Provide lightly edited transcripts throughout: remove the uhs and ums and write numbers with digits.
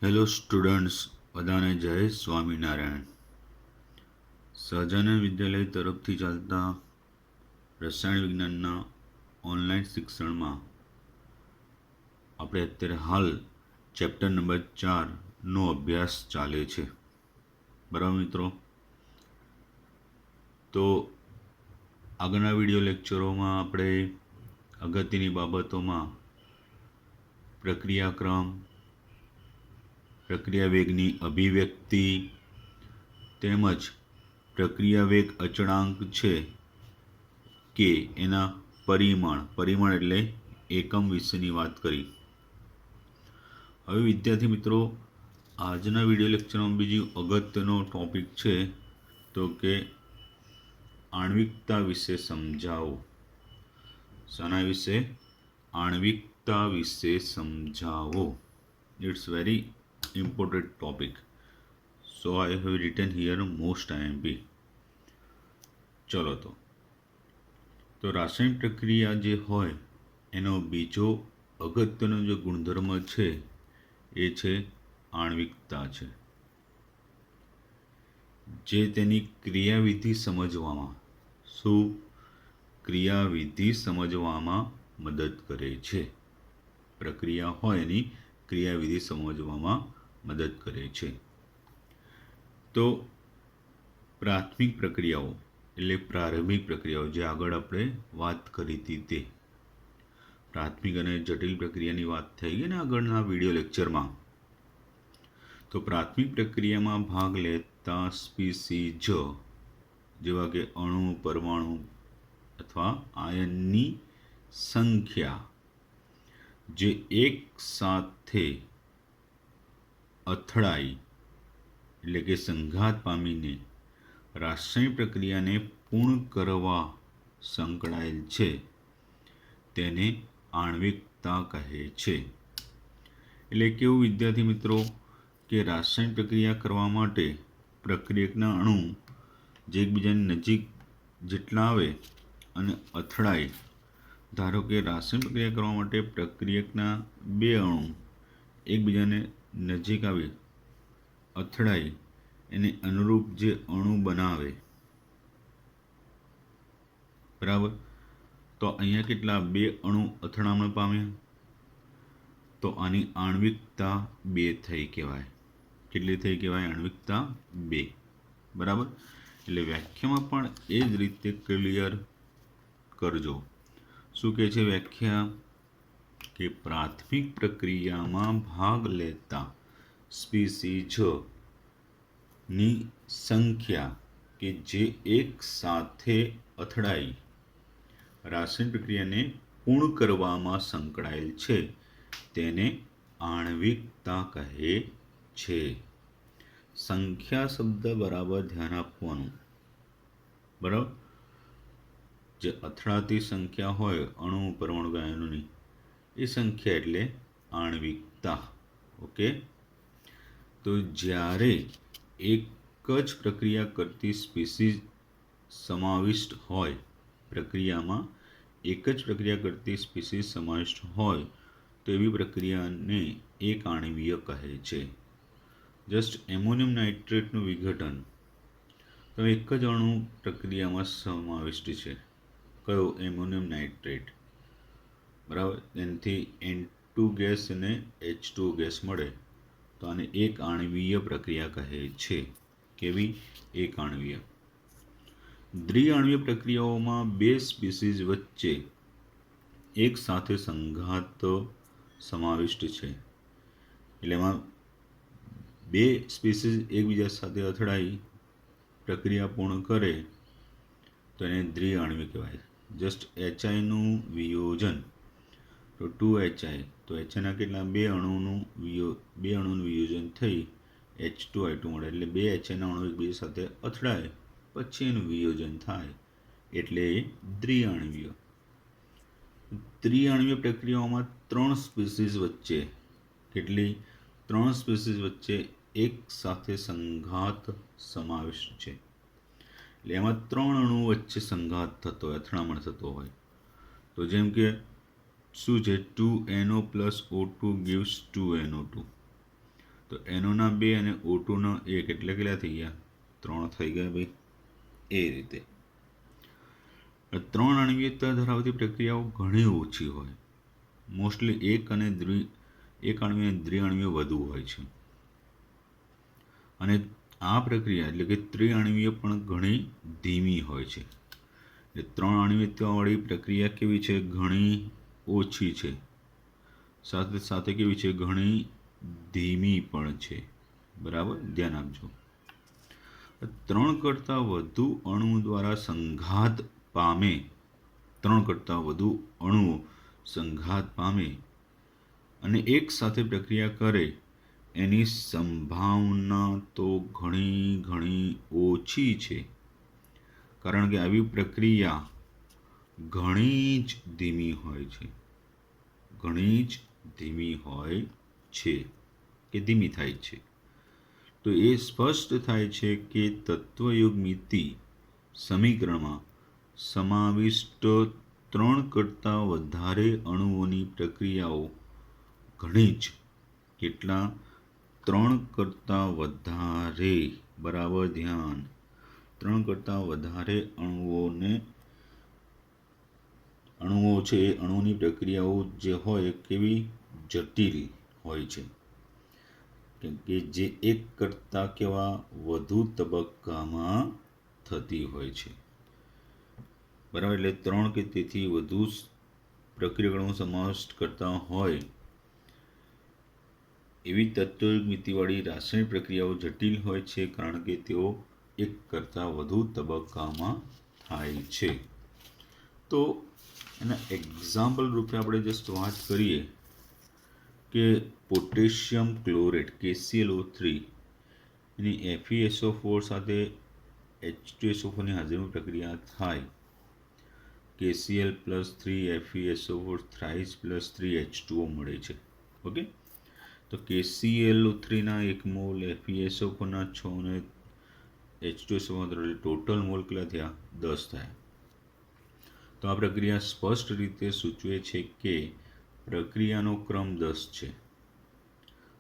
Hello students, બધાને જય સ્વામિનારાયણ. સહજાનંદ વિદ્યાલય તરફથી ચાલતા રસાયણ વિજ્ઞાનના ઓનલાઈન શિક્ષણમાં આપણે અત્યારે હાલ ચેપ્ટર નંબર 4નો અભ્યાસ ચાલે છે. બરાબર મિત્રો? તો આગળના વિડીયો લેક્ચરોમાં આપણે અગત્યની બાબતોમાં પ્રક્રિયાક્રમ, પ્રક્રિયા વેગની અભિવ્યક્તિ તેમજ પ્રક્રિયા વેગ અચળાંક છે કે એના પરિમાણ એટલે એકમ વિશેની વાત કરી. હવે વિદ્યાર્થી મિત્રો, આજના વિડીયો લેક્ચરમાં બીજી અગત્યનો ટોપિક છે તો કે આણ્વિકતા વિશે સમજાવો. શાના વિશે? આણ્વિકતા વિશે સમજાવો. It's very important topic, so I have written here most IMP. ચલો તો રાસાયણિક પ્રક્રિયા જે હોય એનો બીજો અગત્યનો જે ગુણધર્મ છે એ છે આણ્વિકતા છે, જે તેની ક્રિયાવિધિ સમજવામાં મદદ કરે છે. પ્રક્રિયા હોય એની ક્રિયાવિધિ સમજવામાં મદદ કરે છે. તો પ્રાથમિક પ્રક્રિયાઓ એટલે પ્રારંભિક પ્રક્રિયાઓ, જે આગળ આપણે વાત કરી હતી તે પ્રાથમિક અને જટિલ પ્રક્રિયાની વાત થઈ ગઈ ને આગળના વિડીયો લેક્ચરમાં. તો પ્રાથમિક પ્રક્રિયામાં ભાગ લેતા સ્પીસીજ જેવા કે અણુ, પરમાણુ અથવા આયનની સંખ્યા જે એક સાથે અથડાઈ એટલે કે સંઘાત પામીને રાસાયણિક પ્રક્રિયાને પૂર્ણ કરવા સંકળાયેલ છે તેને આણ્વિકતા કહે છે. એટલે કેવું વિદ્યાર્થી મિત્રો કે રાસાયણિક પ્રક્રિયા કરવા માટે પ્રક્રિયકના અણુ જે એકબીજાની નજીક જેટલા આવે અને અથડાય, ધારો કે રાસાયણિક પ્રક્રિયા કરવા માટે પ્રક્રિયકના બે અણુ એકબીજાને નજીક આવી અથડાય એને અનુરૂપ જે અણુ બનાવે, બરાબર? તો અહીંયા કેટલા? બે અણુ અથડામણ પામ્યા, તો આની આણ્વિકતા 2 થઈ કહેવાય. કેટલી થઈ કહેવાય? આણ્વિકતા 2. બરાબર? એટલે વ્યાખ્યામાં પણ એ જ રીતે ક્લિયર કરજો. શું કહે છે વ્યાખ્યા? કે પ્રાથમિક પ્રક્રિયામાં ભાગ લેતા સ્પીસીજની સંખ્યા કે જે એક સાથે અથડાઈ રાસાયણિક પ્રક્રિયાને પૂર્ણ કરવામાં સંકળાયેલ છે તેને આણ્વિકતા કહે છે. સંખ્યા શબ્દ બરાબર ધ્યાન આપવાનું. બરાબર? જે અથડાતી સંખ્યા હોય અણુ, પરમાણુ, આયનોની, એ સંખ્યા એટલે આણ્વિકતા. ઓકે? તો જ્યારે એક જ પ્રક્રિયા કરતી સ્પીસીઝ સમાવિષ્ટ હોય, પ્રક્રિયામાં એક જ પ્રક્રિયા કરતી સ્પીસીઝ સમાવિષ્ટ હોય તો એવી પ્રક્રિયાને એક આણ્વીય કહે છે. જસ્ટ એમોનિયમ નાઇટ્રેટનું વિઘટન, તો એક જ અણુ પ્રક્રિયામાં સમાવિષ્ટ છે. કયો? Ammonium nitrate. બરાબર? એનાથી N2 ગેસ અને H2 ગેસ મળે, તો આને એક આણ્વીય પ્રક્રિયા કહે છે. કેવી? એક આણ્વીય. દ્વિઆણ્વીય પ્રક્રિયાઓમાં બે સ્પીસીઝ વચ્ચે એક સાથે સંઘાત સમાવિષ્ટ છે. એટલે એમાં બે સ્પીસીઝ એકબીજા સાથે અથડાઈ પ્રક્રિયા પૂર્ણ કરે તો એને દ્વિઆણ્વીય કહેવાય. જસ્ટ HIનું વિયોજન, તો 2HI, તો HIના કેટલા? બે અણુનું વિયોજન થઈ H2I2 મળે, એટલે બે HIના અણુ એકબીજા સાથે અથડાય પછી એનું વિયોજન થાય એટલે એ દ્વિઆણ્વીય. ત્રિઆણ્વીય પ્રક્રિયાઓમાં ત્રણ સ્પીસીઝ વચ્ચે કેટલી? ત્રણ સ્પીસીઝ વચ્ચે એક સાથે સંઘાત સમાવિષ્ટ છે. એટલે એમાં ત્રણ અણુ વચ્ચે સંઘાત થતો હોય, અથડામણ થતો હોય. તો જેમ કે શું છે? 2NO + O2 gives 2NO2. તો NO ના 2 અને O2ના 1 એટલે કેટલા થઈ ગયા? 3 થઈ ગયા ભાઈ. એ રીતે 3 આણ્વીયતા ધરાવતી પ્રક્રિયાઓ ઘણી ઓછી હોય. મોસ્ટલી એક આણ્વીય અને દ્વિઆણ્વીય વધુ હોય છે. અને આ પ્રક્રિયા એટલે કે ત્રિઆણ્વીય પણ ઘણી ધીમી હોય છે. એટલે 3 આણ્વીયતાવાળી પ્રક્રિયા કેવી છે? ઘણી ઓછી છે. સાથે સાથે કેવી છે? ઘણી ધીમી પણ છે. બરાબર, ધ્યાન આપજો. 3 કરતાં વધુ અણુ દ્વારા સંઘાત પામે, 3 કરતાં વધુ અણુઓ સંઘાત પામે અને એક સાથે પ્રક્રિયા કરે એની સંભાવના તો ઘણી ઓછી છે. કારણ કે આવી પ્રક્રિયા ઘણી જ ધીમી હોય છે. ઘણી જ ધીમી હોય છે કે ધીમી થાય છે. તો એ સ્પષ્ટ થાય છે કે તત્વયુગ્મિતિ સમીકરણમાં સમાવિષ્ટ 3 કરતાં વધારે અણુઓની પ્રક્રિયાઓ ઘણી જ, કેટલા? 3 કરતાં વધારે. બરાબર ધ્યાન. 3 કરતાં વધારે અણુઓ છે, અણુની પ્રક્રિયાઓ જે હોય કેવી? જટિલ હોય છે. કેમ કે જે એક કરતાં કેવા? વધુ તબક્કામાં થતી હોય છે. બરાબર, એટલે 3 કે તેથી વધુ પ્રક્રિયાઓનો સમાવેશ કરતા હોય એવી તત્વયુગ્મિતિવાળી રાસાયણિક પ્રક્રિયાઓ જટિલ હોય છે, કારણ કે તેઓ એક કરતાં વધુ તબક્કામાં થાય છે. તો એના એક્ઝામ્પલ રૂપે આપણે જસ્ટ વાત કરીએ કે પોટેશિયમ ક્લોરેટ KClO3 એની FeSO4 સાથે H2SO4ની હાજરીમાં પ્રક્રિયા થાય. KCl+3 FeSO4 થ્રાઇસ +3 H2O મળે છે. ઓકે, તો KClO3ના 1 મોલ, FeSO4ના 6 અને H2SO4 ટોટલ મોલ કેટલા થયા? 10 થયા. તો આ પ્રક્રિયા સ્પષ્ટ રીતે સૂચવે છે કે પ્રક્રિયાનો ક્રમ 10 છે,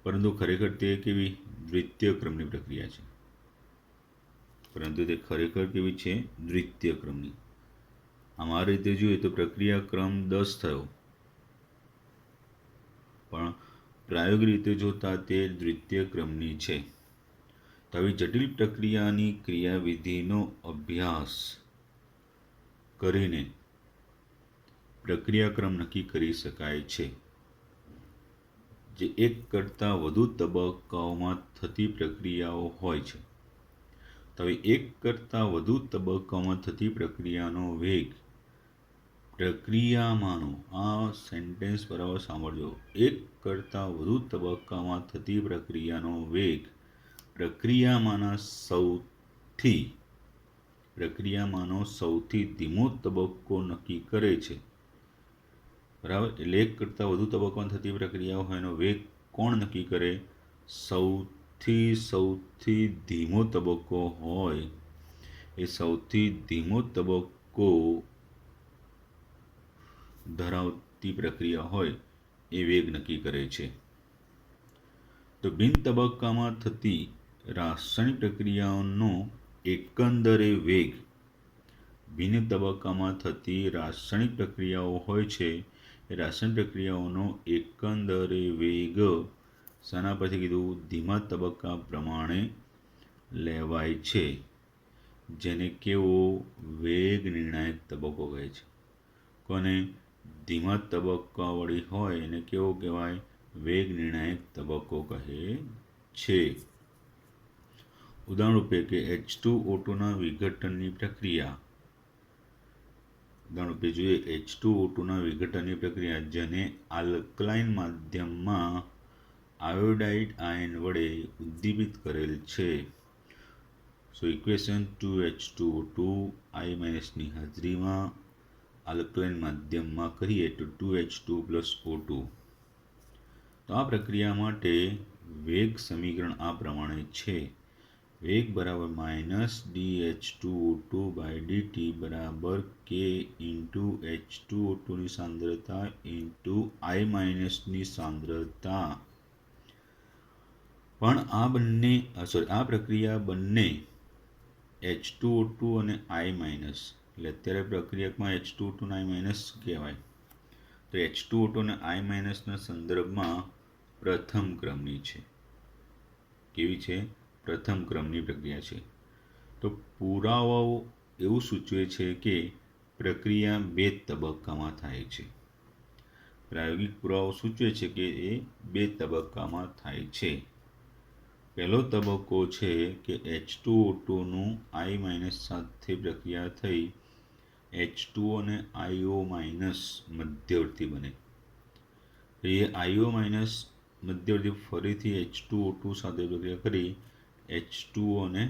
પરંતુ ખરેખર તે કેવી? દ્વિતીય ક્રમની પ્રક્રિયા છે. દ્વિતીય ક્રમની. આમ આ રીતે જોઈએ તો પ્રક્રિયા ક્રમ 10 થયો, પણ પ્રાયોગિક રીતે જોતા તે દ્વિતીય ક્રમની છે. તો આવી જટિલ પ્રક્રિયાની ક્રિયાવિધિનો અભ્યાસ કરીને પ્રક્રિયાક્રમ નક્કી કરી શકાય છે. જે એક કરતાં વધુ તબક્કાઓમાં થતી પ્રક્રિયાઓ હોય છે. તો હવે એક કરતાં વધુ તબક્કાઓમાં થતી પ્રક્રિયાનો વેગ પ્રક્રિયામાંનો, આ સેન્ટેન્સ બરાબર સાંભળજો, એક કરતાં વધુ તબક્કામાં થતી પ્રક્રિયાનો વેગ પ્રક્રિયામાંનો સૌથી ધીમો તબક્કો નક્કી કરે છે. બરાબર, એટલે એક કરતાં વધુ તબક્કામાં થતી પ્રક્રિયાઓ હોય એનો વેગ કોણ નક્કી કરે? સૌથી ધીમો તબક્કો હોય એ સૌથી ધીમો તબક્કો ધરાવતી પ્રક્રિયા હોય એ વેગ નક્કી કરે છે. તો બિન તબક્કામાં થતી રાસાયણિક પ્રક્રિયાઓનો એકંદરે વેગ, બિન તબક્કામાં થતી રાસાયણિક પ્રક્રિયાઓ હોય છે એ રાસાયણિક પ્રક્રિયાઓનો એકંદરે વેગ શાના પરથી કીધું? ધીમા તબક્કા પ્રમાણે લેવાય છે, જેને કેવો? વેગ નિર્ણાયક તબક્કો કહે છે. કોને? ધીમા તબક્કાવાળી હોય એને કેવો કહેવાય? વેગ નિર્ણાયક તબક્કો કહે છે. ઉદાહરણ રૂપે કે H2O2ના વિઘટનની પ્રક્રિયા. ઉદાહરણ રૂપે જોઈએ H2O2ના વિઘટનની પ્રક્રિયા, જેને આલ્કલાઇન માધ્યમમાં આયોડાઇડ આયન વડે ઉદ્દીપિત કરેલ છે. સો ઇક્વેશન 2H2O2 I- ની હાજરીમાં આલ્કલાઇન માધ્યમમાં કરીએ તો 2H2+O2. તો આ પ્રક્રિયા માટે વેગ સમીકરણ આ પ્રમાણે છે. વેગ બરાબર -dH2O2/dt બરાબર K H2O2ની સાંદ્રતા I- ની સાંદ્રતા. પણ આ પ્રક્રિયા બંને H2O2 અને I- એટલે અત્યારે પ્રક્રિયકમાં H2O2 અને I- કહેવાય. તો H2O2 અને I- સંદર્ભમાં પ્રથમ ક્રમની છે. કેવી છે? પ્રથમ ક્રમની પ્રક્રિયા છે. તો પુરાવાઓ એવું સૂચવે છે કે પ્રક્રિયા 2 તબક્કામાં થાય છે. પ્રાયોગિક પુરાવો સૂચવે છે કે એ 2 તબક્કામાં થાય છે. પહેલો તબક્કો છે કે H2O2નું I- સાથે પ્રક્રિયા થઈ H2O અને IO- મધ્યવર્તી બને. એ IO- મધ્યવર્તી ફરીથી H2O2 સાથે પ્રક્રિયા કરી H2O અને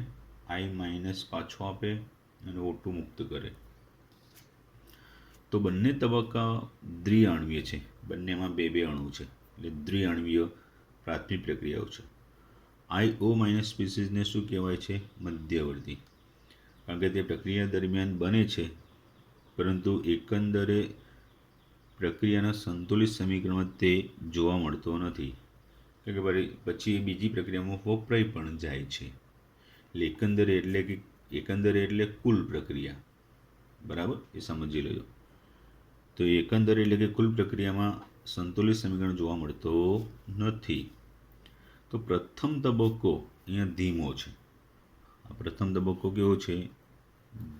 I- પાછો આપે અને O2 મુક્ત કરે. તો બંને તબક્કા દ્વિઆણ્વીય છે. બંનેમાં બે બે અણુ છે, એટલે દ્વિઆણ્વીય પ્રાથમિક પ્રક્રિયાઓ છે. IO- સ્પીસીસને શું કહેવાય છે? મધ્યવર્તી. કારણ કે તે પ્રક્રિયા દરમિયાન બને છે, પરંતુ એકંદરે પ્રક્રિયાના સંતુલિત સમીકરણમાં તે જોવા મળતો નથી. કે પછી એ બીજી પ્રક્રિયામાં વપરાઈ પણ જાય છે. એકંદરે એટલે કુલ પ્રક્રિયા. બરાબર, એ સમજી લેજો. તો એકંદરે એટલે કે કુલ પ્રક્રિયામાં સંતુલિત સમીકરણ જોવા મળતો નથી. તો પ્રથમ તબક્કો અહીંયા ધીમો છે. આ પ્રથમ તબક્કો કેવો છે?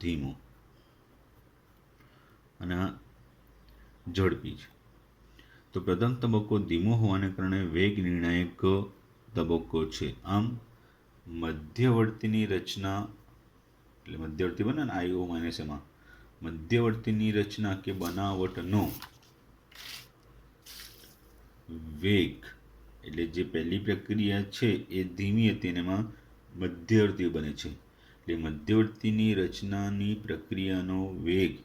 ધીમો. અને આ ઝડપી છે. તો પ્રથમ તબક્કો ધીમો હોવાને કારણે વેગ નિર્ણાયક તબક્કો છે. આમ મધ્યવર્તીની રચના, એટલે મધ્યવર્તી બને ને IO- એમાં મધ્યવર્તીની રચના કે બનાવટનો વેગ, એટલે જે પહેલી પ્રક્રિયા છે એ ધીમી હતી અને એમાં મધ્યવર્તી બને છે, એટલે મધ્યવર્તીની રચનાની પ્રક્રિયાનો વેગ,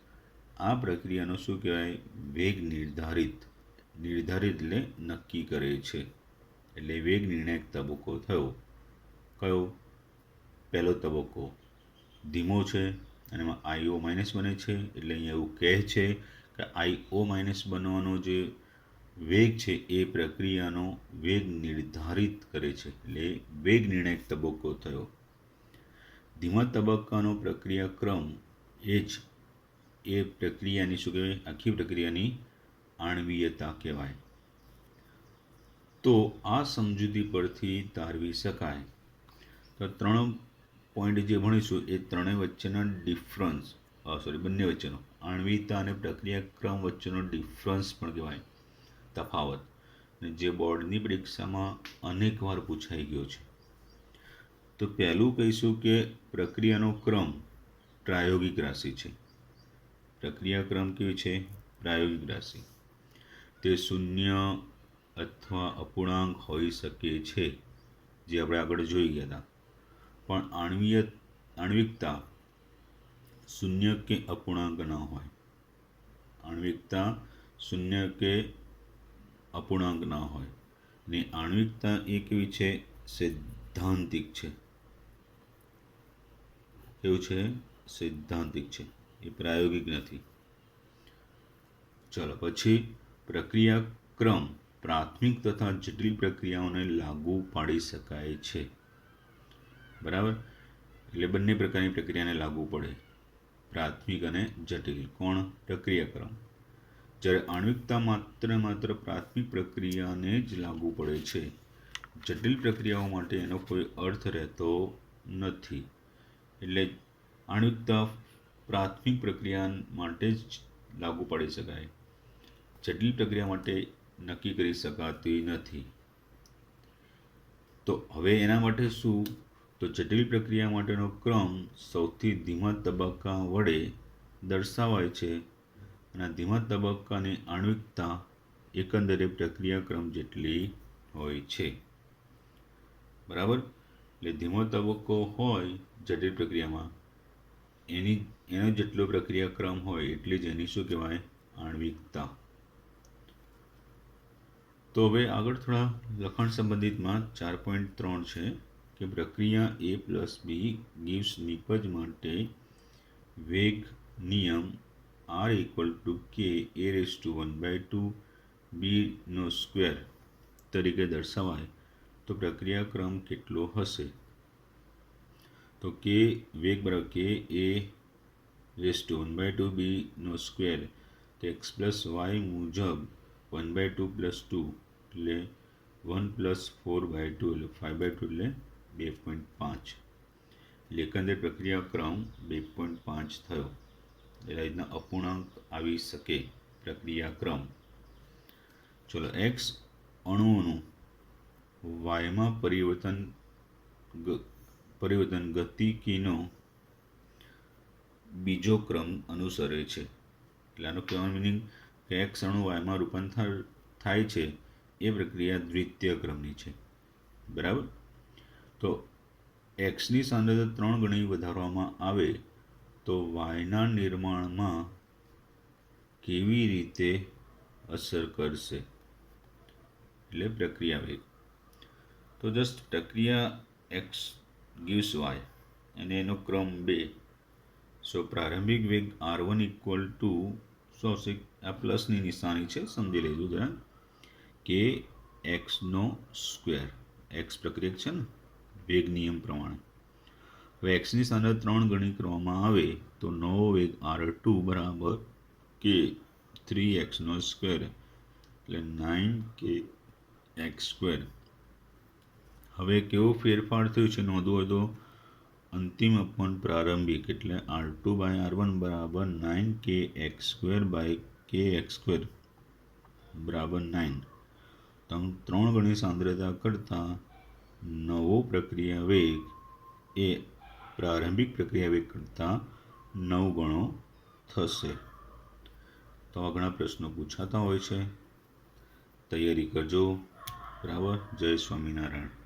આ પ્રક્રિયાનો શું કહેવાય? વેગ નિર્ધારિત એટલે નક્કી કરે છે. એટલે વેગ નિર્ણાયક તબક્કો થયો. કયો? પહેલો તબક્કો ધીમો છે અને એમાં IO- બને છે. એટલે અહીંયા એવું કહે છે કે IO- બનવાનો જે વેગ છે એ પ્રક્રિયાનો વેગ નિર્ધારિત કરે છે. એટલે વેગ નિર્ણાયક તબક્કો થયો. ધીમા તબક્કાનો પ્રક્રિયાક્રમ એ પ્રક્રિયાની શું કહેવાય? આખી પ્રક્રિયાની આણ્વીયતા કહેવાય. તો આ સમજૂતી પરથી તારવી શકાય. તો 3 પોઈન્ટ જે ભણીશું એ ત્રણેય વચ્ચેના ડિફરન્સ, બંને વચ્ચેનો આણ્વીયતા અને પ્રક્રિયાક્રમ વચ્ચેનો ડિફરન્સ પણ કહેવાય, તફાવત, જે બોર્ડની પરીક્ષામાં અનેક વાર પૂછાઈ ગયો છે. તો પહેલું કહીશું કે પ્રક્રિયાનો ક્રમ પ્રાયોગિક રાશિ છે. પ્રક્રિયાક્રમ કેવી છે? પ્રાયોગિક રાશિ. તે શૂન્ય અથવા અપૂર્ણાંક હોઈ શકે છે, જે આપણે આગળ જોઈ ગયા હતા. પણ આણ્વિકતા શૂન્ય કે અપૂર્ણાંક ન હોય. આણ્વિકતા શૂન્ય કે અપૂર્ણાંક ન હોય. ને આણ્વિકતા એ કેવી છે? સૈદ્ધાંતિક છે. કેવું છે? સૈદ્ધાંતિક છે. એ પ્રાયોગિક નથી. ચલો પછી પ્રક્રિયાક્રમ પ્રાથમિક તથા જટિલ પ્રક્રિયાઓને લાગુ પાડી શકાય છે. બરાબર, એટલે બંને પ્રકારની પ્રક્રિયાને લાગુ પડે, પ્રાથમિક અને જટિલ. કોણ? પ્રક્રિયાક્રમ. જ્યારે આણ્વિકતા માત્ર પ્રાથમિક પ્રક્રિયાને જ લાગુ પડે છે. જટિલ પ્રક્રિયાઓ માટે એનો કોઈ અર્થ રહેતો નથી. એટલે આણ્વિકતા પ્રાથમિક પ્રક્રિયા માટે જ લાગુ પાડી શકાય, જટિલ પ્રક્રિયા માટે નક્કી કરી શકાતી નથી. તો હવે એના માટે શું? તો જટિલ પ્રક્રિયા માટેનો ક્રમ સૌથી ધીમા તબક્કા વડે દર્શાવાય છે, અને ધીમા તબક્કાની આણ્વિકતા એકંદરે પ્રક્રિયાક્રમ જેટલી હોય છે. બરાબર, એટલે ધીમો તબક્કો હોય જટિલ પ્રક્રિયામાં, એનો જેટલો પ્રક્રિયાક્રમ હોય એટલી જ એની શું કહેવાય? આણ્વિકતા. તો હવે આગળ થોડા લખાણ સંબંધિતમાં 4.3 છે કે પ્રક્રિયા A+B gives નિપજ માટે વેગ નિયમ R = K a⁴ B² તરીકે દર્શાવાય તો પ્રક્રિયાક્રમ કેટલો હશે? તો કે વેગ બરાબર કે એ રેસ ટુ 1/2 બીનો સ્ક્વેર તો એક્સ પ્લસ વાય મુજબ 1/2 પ્લસ 2 એટલે 1+4/2 એટલે 5/2 એટલે 2.5 એટલે એકંદર પ્રક્રિયાક્રમ 2.5 થયો. એ રીતના અપૂર્ણાંક આવી શકે પ્રક્રિયાક્રમ. ચલો, એક્સ અણુઓનું વાયમાં પરિવર્તન ગતિકીનો બીજો ક્રમ અનુસરે છે. એટલે આનો કહેવાનો મિનિંગ કે એક્સ અણુ વાયમાં રૂપાંતર થાય છે એ પ્રક્રિયા દ્વિતીય ક્રમની છે. બરાબર. તો એક્સની સાંદ્રતા 3 ગણી વધારવામાં આવે તો વાયના નિર્માણમાં કેવી રીતે અસર કરશે? એટલે પ્રક્રિયા વેગ. તો જસ્ટ પ્રક્રિયા એક્સ gives વાય અને એનો ક્રમ 2. સો પ્રારંભિક વેગ r1 ઇક્વલ ટુ શું આવશે? આ પ્લસની નિશાની છે, સમજી લેજો જરા. કે એક્સનો સ્ક્વેર, એક્સ પ્રક્રિયક છે ને વેગ નિયમ પ્રમાણે. હવે એક્સની સાંદ્રતા 3 ગણી કરવામાં આવે તો નવો વેગ r2 બરાબર કે 3x² એટલે 9kx². હવે કેવો ફેરફાર થયો છે નોંધવું હોય તો અંતિમ અપૂર્ણ પ્રારંભિક એટલે r2/r1 બરાબર 9kx²/kx² બરાબર 9. તો 3 ગણી સાંદ્રતા કરતાં નવો પ્રક્રિયા વેગ એ પ્રારંભિક પ્રક્રિયા વેગ કરતાં 9 ગણો થશે. તો આ ઘણા પ્રશ્નો પૂછાતા હોય છે, તૈયારી કરજો. બરાબર. જય સ્વામિનારાયણ.